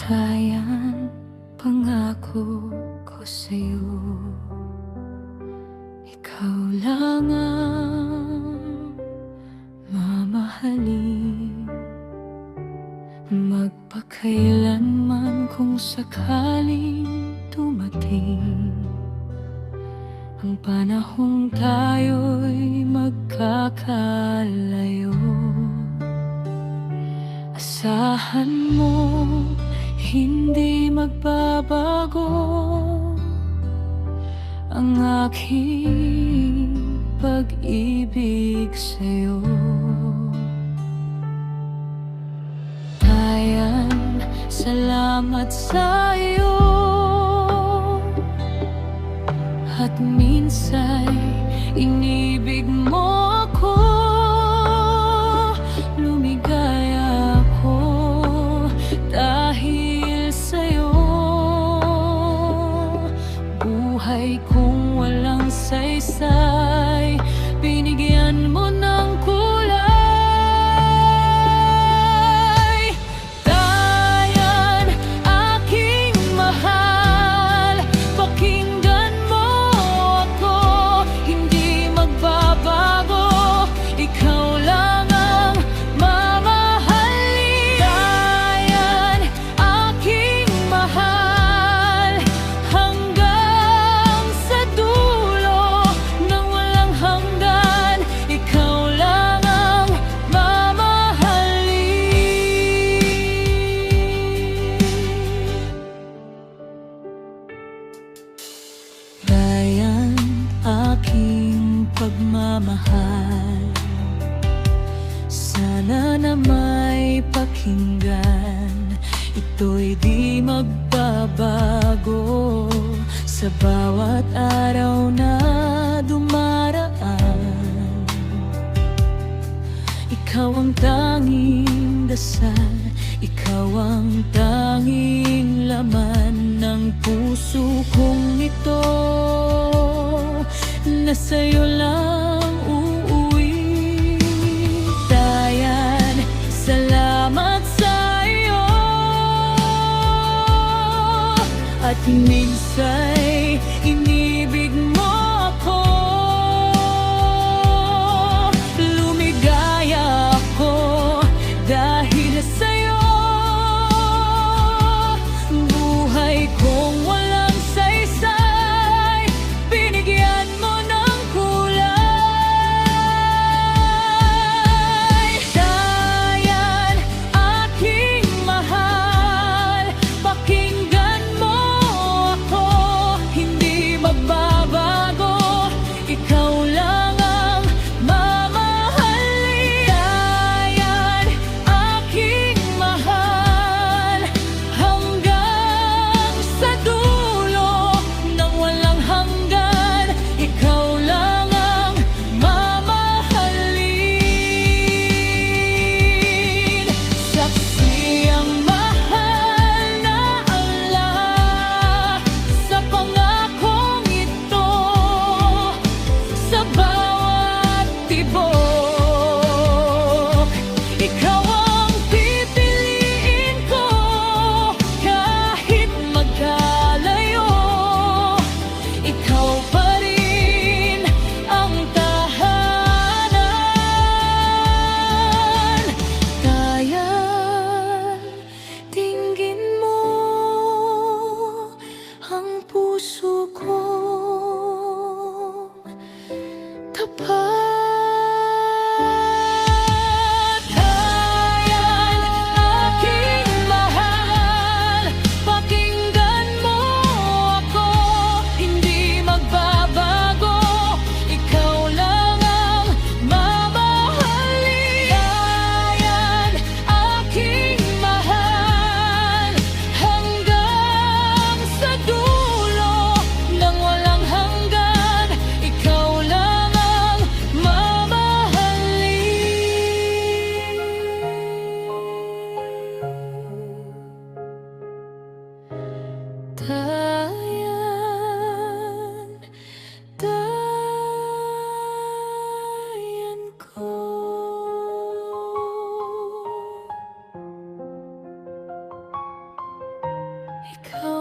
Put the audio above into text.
Dayan, pangako ko sa'yo, ikaw lang ang mamahalin, magpakailanman kung sakaling dumating ang panahong tayo'y magkakalayo. Asahan mo, hindi magbabago ang aking pag-ibig sa'yo. Dayan, salamat sa'yo, at minsa'y inibig mo ako. Lumigaya ako dahil sa'yo. Buhay kong walang saysay, binigyan mo ng kulay. Dayan, aking mahal, pakinggan mo ako, hindi magbabago, ikaw lang ang mamahalin. Dayan, aking mahal, hanggang sa dulo ng walang hanggan, ikaw lang ang mamahalin. Dayan, aking pagmamahal, sana na may pakinggan, ito'y di magbabago sa bawat araw na dumaraan. Ikaw ang tanging dasal, ikaw ang tanging laman ng puso kong ito, na sa'yo lang uuwi. Dayan, salamat sa'yo, at minsa'y inibig mo ako. Lumigaya ako dahil sa'yo. Buhay kong walang saysay, binigyan mo ng kulay. Dayan, aking mahal, pakinggan mo ako, hindi ikaw